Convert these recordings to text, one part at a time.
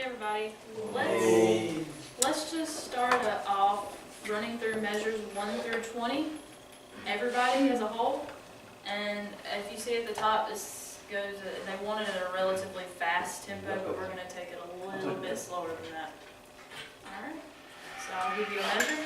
everybody. Let's just start off running through measures 1 through 20, everybody as a whole. And if you see at the top, this goes, they want it at a relatively fast tempo, but we're going to take it a little bit slower than that. Alright, so I'll give you a measure.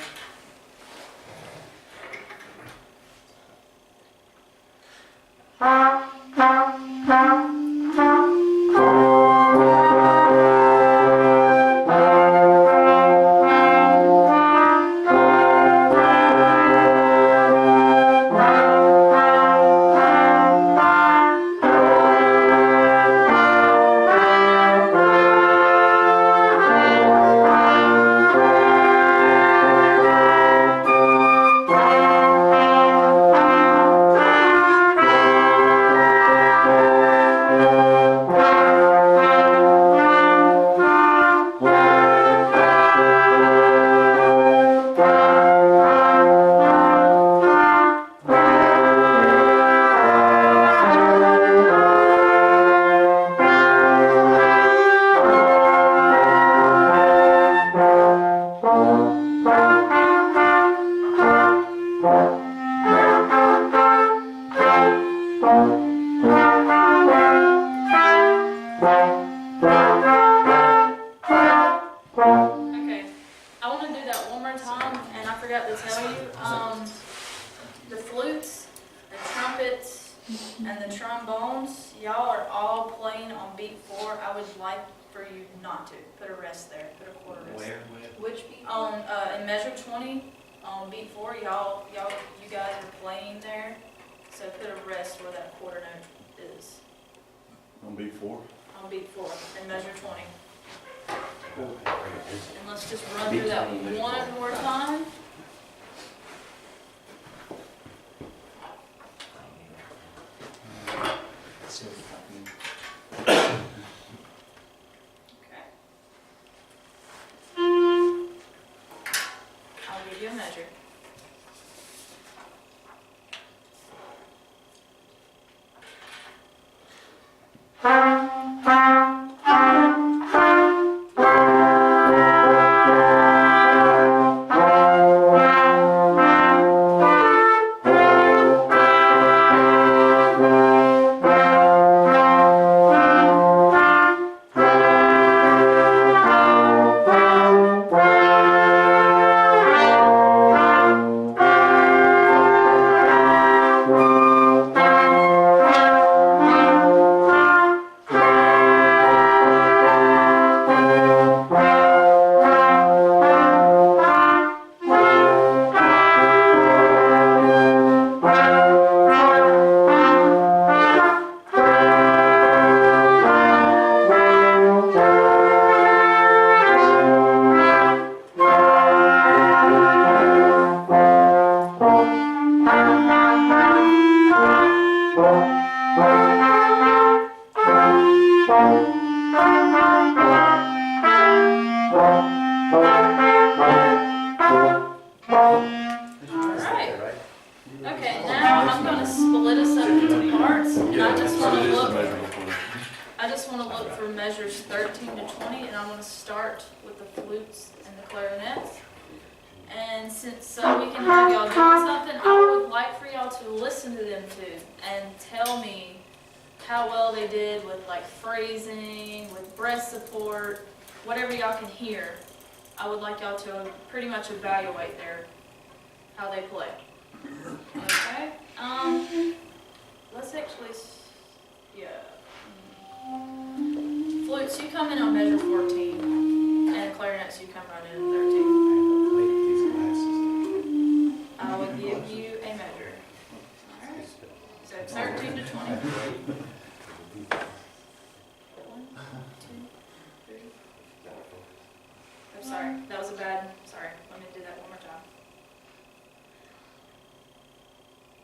In measure 20, on beat 4, you guys are playing there, so put a rest where that quarter note is. On beat 4? On beat 4, in measure 20. And let's just run through that one more time. Measure. Measures 13 to 20, and I'm going to start with the flutes and the clarinets. And since we can have y'all doing something, I would like for y'all to listen to them too and tell me how well they did with like phrasing, with breath support, whatever y'all can hear. I would like y'all to pretty much evaluate how they play. Okay. Let's actually, yeah. Flutes, you come in on measure 14, and clarinets, you come right in at 13. I will give you a measure. Alright, so 13 to 20. 1, 2, 3. I'm sorry, that was sorry, let me do that one more time.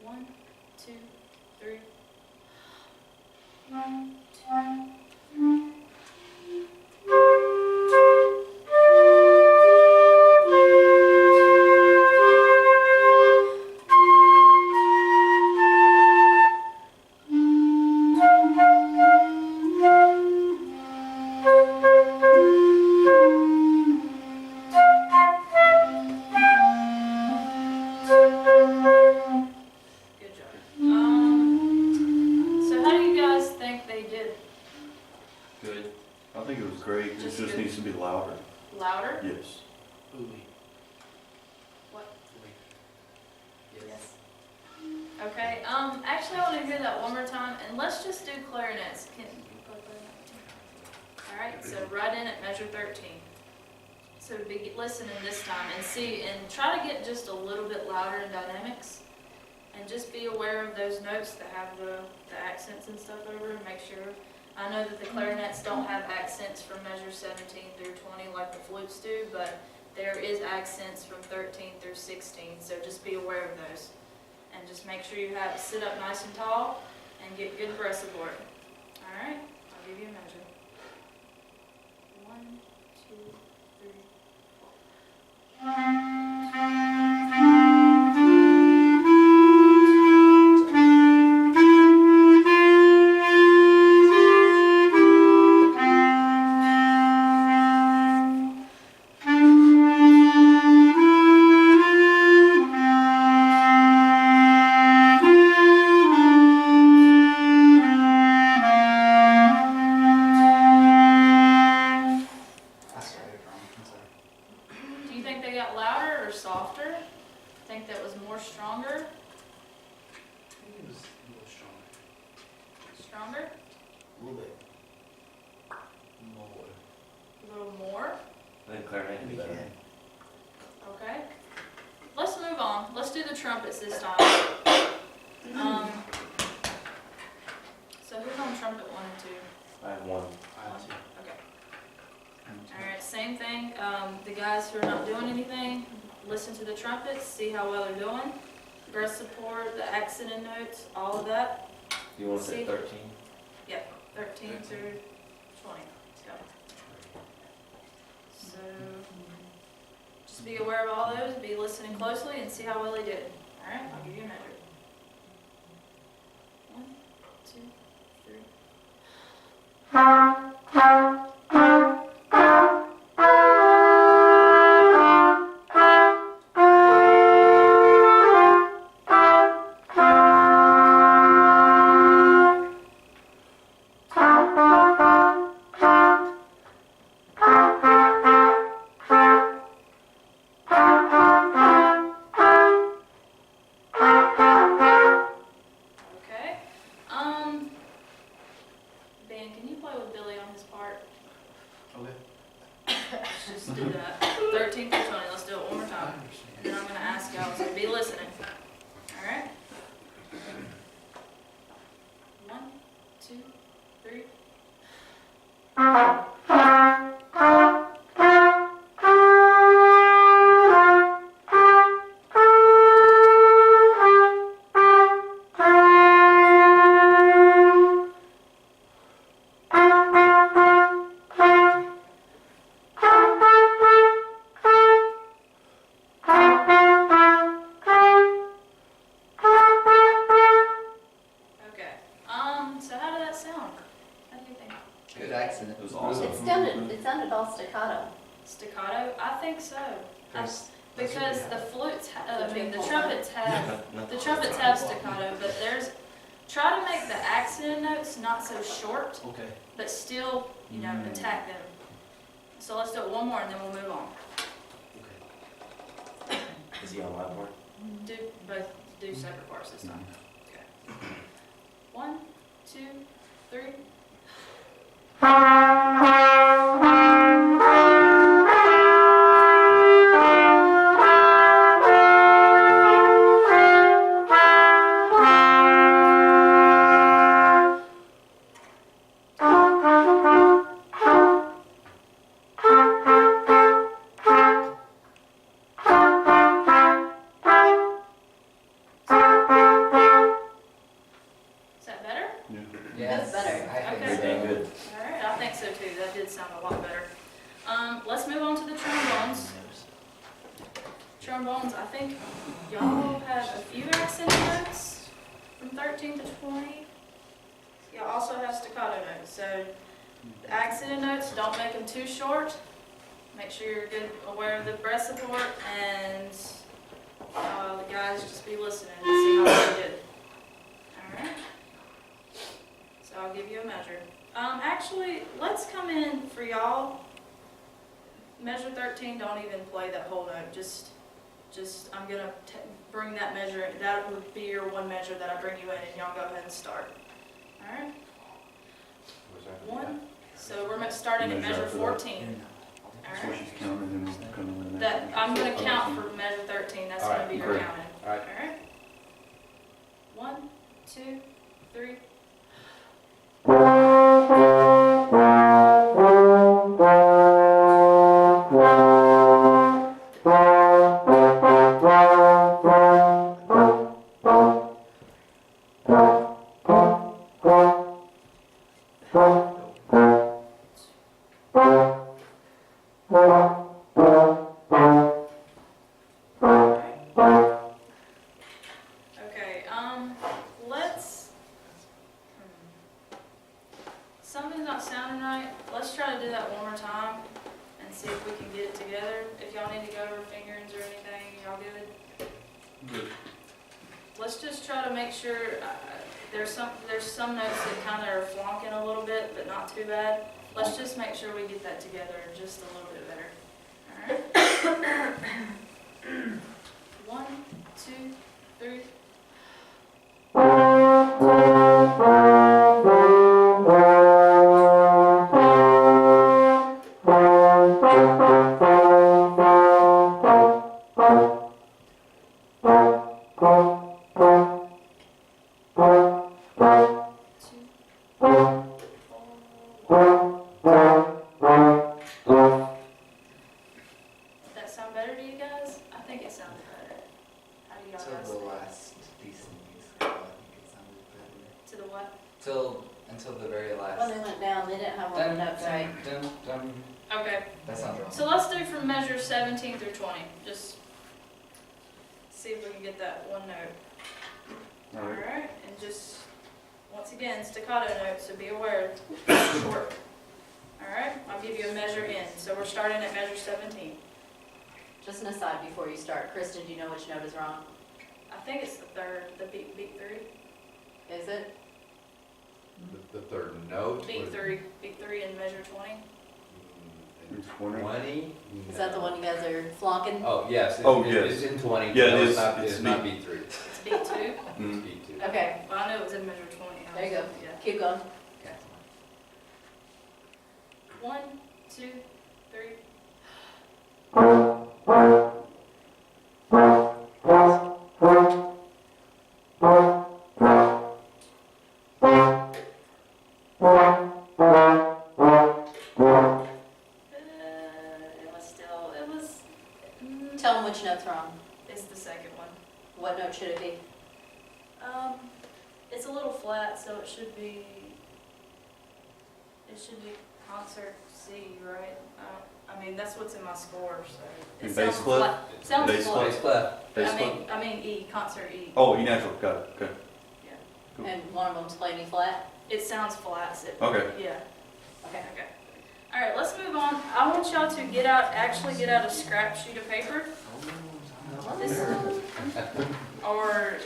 1, 2, 3. 1, 2, 3. I think it was great, it Just just good. needs to be louder. Louder? Yes. Ooey. What? Yes. Yes. Okay, actually I wanna hear that one more time, and let's just do clarinets. Alright, so right in at measure 13. So be listening this time and see, and try to get just a little bit louder in dynamics. And just be aware of those notes that have the accents and stuff over, and make sure. I know that the clarinets don't have accents from measure 17 through 20 like the flutes do, but there is accents from 13 through 16, so just be aware of those. And just make sure you have sit up nice and tall and get good breath support. Alright, I'll give you a measure. 1, 2, 3, I started wrong. I'm sorry. Do you think they got louder or softer? Think that was more stronger? I think it was a little stronger. Stronger? A little bit. More. A little more? I think clarinet would be better. Okay. Let's move on. Let's do the trumpets this time. So who's on trumpet 1 and 2? I have one. I have two. Okay. I have two. Alright, same thing. The guys who are not doing anything, listen to the trumpets, see how well they're doing. Breath support, the accented notes, all of that. You want to say See? 13? 13 through 20. Yep. So just be aware of all those, be listening closely, and see how well they did. Alright, I'll give you a measure. 1, 2, 3. Okay. Ben, can you play with Billy on his part? Okay. Let's just do that. 13 through 20. Let's do it one more I time. And understand. then I'm going to ask y'all, so be listening. Alright? 1, 2, 3. Okay. So how did that sound? How do you think? Good accent. It was awesome. It sounded all staccato. Staccato? I think so. There's- Because the flutes, I mean, the Yeah. trumpets have, No. the trumpets have staccato, but try to make the accent notes not so short, Okay. but still, attack them. So let's do it one more and then we'll move on. Okay. Is he on my board? Do separate parts this time. Okay. 1, 2, 3. Is that better? Yeah. Yes. Better. I Okay. You're think doing good. Alright, I think so too. That did sound a lot better. Let's move on to the trombones. Trombones, I think y'all have a few accent notes from 13 to 20. Y'all also have staccato notes, so the accented notes, don't make them too short. Make sure you're good, aware of the breath support, and the guys just be listening to see how they did. Alright? So I'll give you a measure. Actually, let's come in for y'all. Measure 13, don't even play that whole note, just, I'm gonna bring that measure, that would be your one measure that I bring you in, and y'all go ahead and start. Alright? One, so we're starting at measure 14. That's what Alright? she's counting and coming. That, I'm gonna count for measure 13, that's gonna be your Alright. counting. Alright. Alright? 1, 2, 3. Okay, let's, something's not sounding right. Let's try to do that one more time and see if we can get it together. If y'all need to go over fingerings or anything, y'all good? Good. Let's just try to make sure, there's some notes that kind of are flonking a little bit, but not too bad. Let's just make sure we get that together just a little bit better. Alright? 1, 2, 3. Does that sound better to you guys? I think it sounds better. How do y'all guys Until the think? last decent music, I think it sounded better. To the what? Until the very last. When they went down, they didn't have all the notes right. Dun, dun. Okay, That sounds wrong. so let's do from measure 17 through 20. Just see if we can get that one note. Alright. Alright, and just, once again, staccato notes, so be aware, short. Alright, I'll give you a measure in. So we're starting at measure 17. Just an aside before you start, Kristen, do you know which note is wrong? I think it's the third, the beat 3. Is it? The third note? Beat 3 in measure 20. It's 20. 20? Is that the one you guys are flonking? Oh, yes. Oh, yes. It's in 20. Yeah, it No, is. It's not, It's it's not beat. beat 3. It's beat 2. Mm. It's beat 2. Okay, Well, I know it was in measure 20. there you go. Yeah. Keep going. Okay. 1, 2, 3. It was, Tell them which note's wrong. it's the second one. What note should it be? It's a little flat, so it should be concert C, right? I mean, that's what's in my score, so. It And sounds bass clef? flat. Sounds Bass flat. Bass clef. Bass clef? I mean E, concert E. Oh, E natural. Got it. Okay. Cool. And one of them's playing E flat? It sounds flat, so. Okay. Yeah, Okay. okay. All right, let's move on. I want y'all to actually get out a scrap sheet of paper. This, or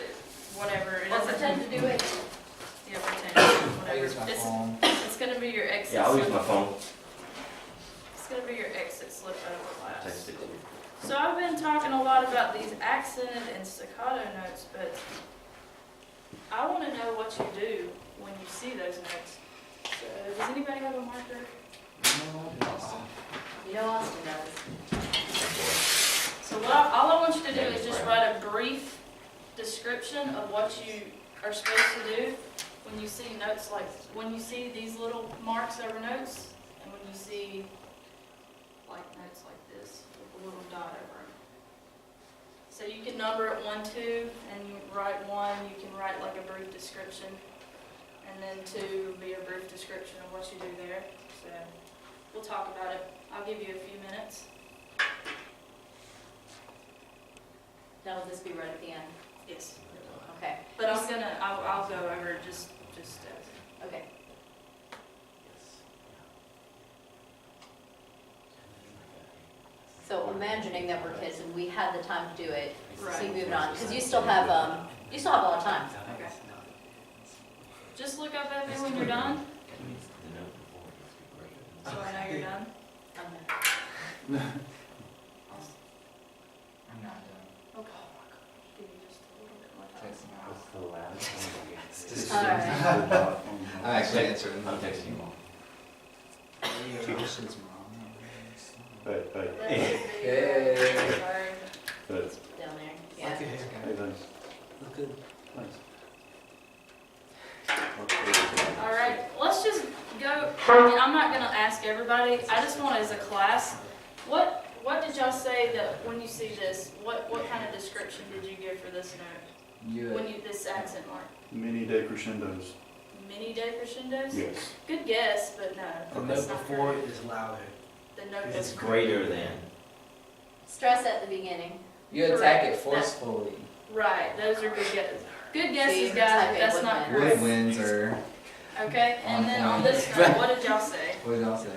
whatever. It Or doesn't. pretend to do it. Yeah, pretend, I whatever. use my phone. It's gonna be your exit. Yeah, I'll use slip. my phone. It's gonna be your exit slip out of class. Text it to you. So I've been talking a lot about these accented and staccato notes, but I want to know what you do when you see those notes. So does anybody have a marker? You know Austin does. So all I want you to do is just write a brief description of what you are supposed to do when you see notes like, when you see these little marks over notes, and when you see like notes like this with a little dot over them. So you can number it 1, 2, and you write 1, you can write like a brief description, and then 2 would be a brief description of what you do there. So we'll talk about it. I'll give you a few minutes. Now will this be right at the end? Yes. Okay. But I'll go over just as. Okay. So imagining that we're kids and we had the time to do it, Right. keep moving on, because you still have a lot of time. Okay. Just look up at me when you're done. so I know you're done. I'm not. I'm not done. Okay. Give you just a little bit more time. Text me out. What's the last one? It's Just just- All right. the dot on the- I actually answered I'm texting you all. Questions, Mom. But, Hey. Sorry. that's, Down there, yeah. Okay. hey, that's, Look good. nice. All right, let's just go, and I'm not gonna ask everybody, I just want as a class, what did y'all say that when you see this, what kind of description did you give for this note? When you, this accent mark? Mini decrescendos, Mini decrescendos? yes. Good guess, but no. The that's note not before correct. is louder. The note It's that's greater than. Stress at the beginning. You attack it forcefully. right, those are good guesses. Good See, guesses, type guys, it that's not woodwind. correct. Woodwinds are, Okay, and then on On this point. note, what did y'all say? what did y'all say?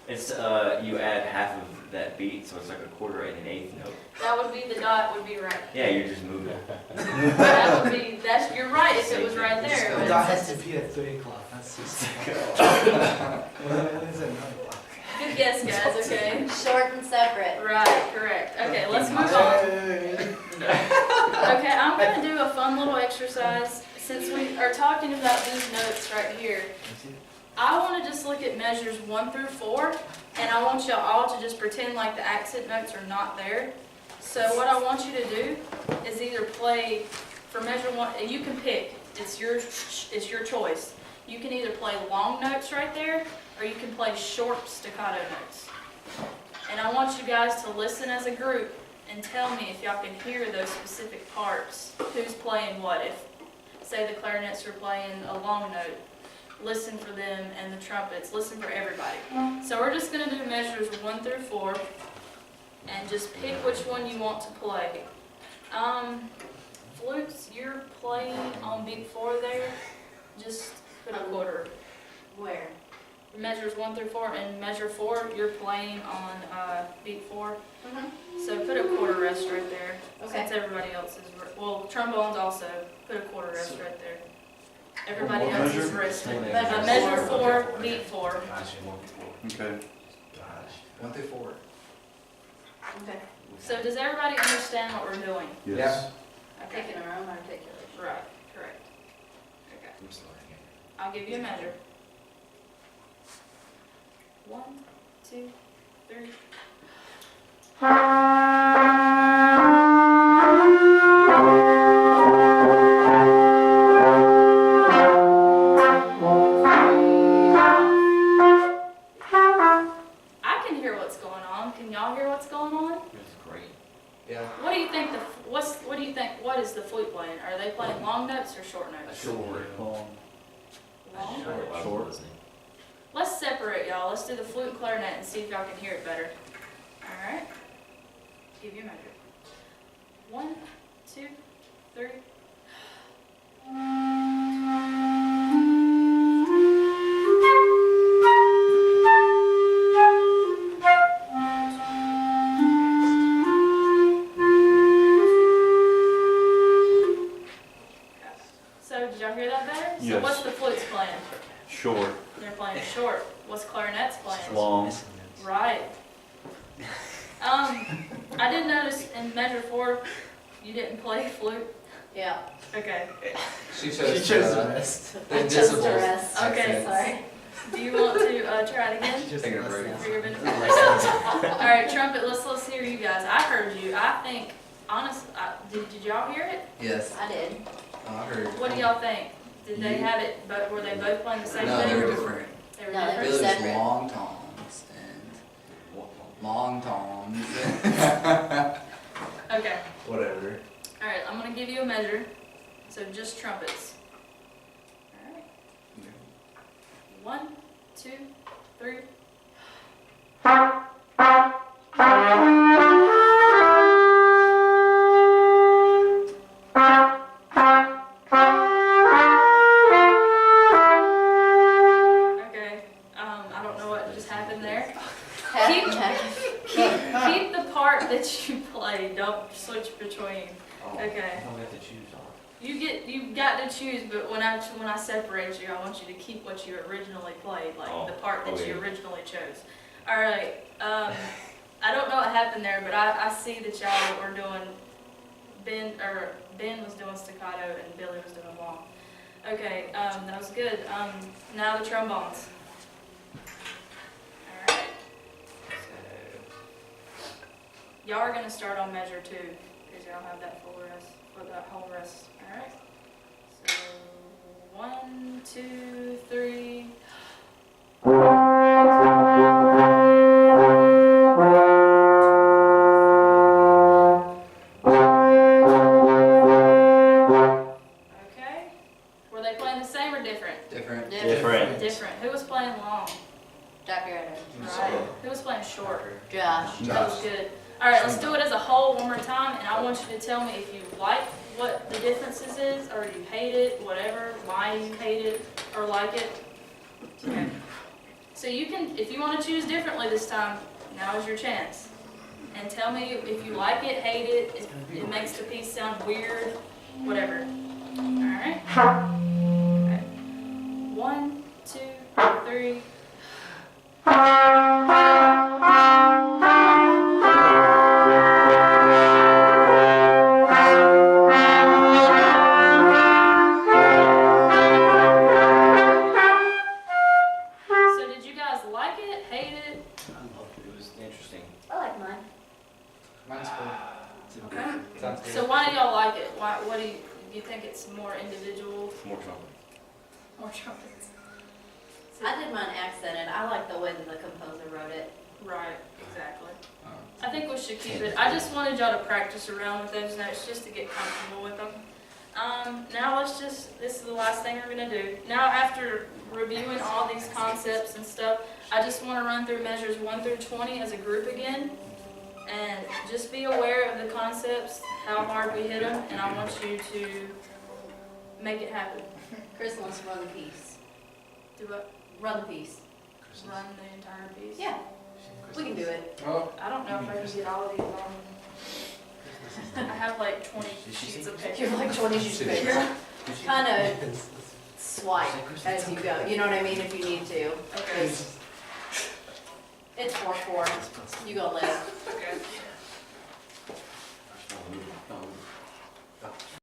It's, you add half of that beat, so it's like a quarter and an eighth note. That would be, the dot would be right. Yeah, you're just moving. That would be, that's, you're right if it was right there, The but dot it's- has to be at 3 o'clock, not 6 o'clock. When is it 9 o'clock? good guess, guys, okay? Short and separate. Right, correct. Okay, let's move on. Okay, I'm gonna do a fun little exercise. Since we are talking about these notes right here, I wanna just look at measures 1 through 4, and I want y'all all to just pretend like the accent notes are not there. So what I want you to do is either play, for measure 1, and you can pick, it's your choice. You can either play long notes right there, or you can play short staccato notes. And I want you guys to listen as a group and tell me if y'all can hear those specific parts. Who's playing what? If, say, the clarinets are playing a long note, listen for them, and the trumpets, listen for everybody. So we're just gonna do measures 1 through 4, and just pick which one you want to play. Flukes, you're playing on beat 4 there, just put a quarter. Where? Measures 1 through 4, and measure 4, you're playing on beat 4. Mm-hmm. So put a quarter rest right there, Okay. since everybody else is, well, trombones also, put a quarter rest right there. Everybody What else is measure? resting. Measure Measure four. 4, beat 4. Okay, 1 through 4. Okay. So does everybody understand what we're doing? yes. Okay. Taking our own articulation. Right, correct. Okay, I'll give you a measure. 1, 2, 3. I can hear what's going on. Can y'all hear what's going on? It's great. Yeah. What do you think what do you think, what is the flute playing? Are they playing long notes or short notes? Long? Short. Let's separate y'all. Let's do the flute and clarinet and see if y'all can hear it better. Alright? Give you a measure. 1, 2, 3. So did y'all hear that better? So Yes. what's the flutes playing? Short, They're playing short. What's clarinets playing? long, Right. I did notice in measure 4, you didn't play flute. Yeah. Okay. She chose the rest. I chose to rest. Okay, Sorry. Do you want to try it again? Just take a break. For your benefit? All right, trumpet. Let's hear you guys. I heard you. I think, honest. Did y'all hear it? Yes. I did. I heard. What do y'all think? Did they have it? But were they both playing the same No, thing? they were different. They were No, they different? were Billy was separate. long toms and long toms. Okay. Whatever. All right. I'm gonna give you a measure. So just trumpets. All right. 1, 2, 3. Okay. I don't know what just happened there. Keep the part that you play. Don't switch between. Oh, Okay. I don't have to choose on. you got to choose, but when I separate you, I want you to keep what you originally played, like Oh, the part that you okay. originally chose. All right. I don't know what happened there, but I see that y'all were doing Ben was doing staccato and Billy was doing long. Okay, that was good. Now the trombones. All right. So y'all are gonna start on measure 2 because y'all have that full rest for that whole rest. All right. So 1, 2, 3. Okay. Were they playing the same or different? Different. Different. Different. Who was playing long? Jack your head. Right. Who was playing short? Josh. That was good. All right, let's do it as a whole one more time, and I want you to tell me if you like what the differences is, or you hate it, whatever, why you hate it or like it. Okay. So you can, if you want to choose differently this time, now is your chance. And tell me if you like it, hate it, if it makes the piece sound weird, whatever. All right. Okay. 1, 2, 3. So did you guys like it, hate it? It was interesting. I like mine. Mine's cool. Okay. Sounds good. So why do y'all like it? Why? What do you think it's more individual, More trumpet. more trumpets? So- I did mine accented. I like the way that the composer wrote it. Right, exactly. Oh. I think we should keep it. I just wanted y'all to practice around with those notes just to get comfortable with them. Now this is the last thing we're gonna do. Now after reviewing all these concepts and stuff, I just wanna run through measures 1 through 20 as a group again. And just be aware of the concepts, how hard we hit them, and I want you to make it happen. Chris wants to run the piece. Do what? Run the piece. Run the entire piece? Yeah, we can do it. Oh, I don't know if I can get all of these on. I have like 20 sheets of paper. You're like 20 sheets of paper. Kind of swipe as you go. You know what I mean? If you need to. Okay. It's 4-4. You go live. Okay.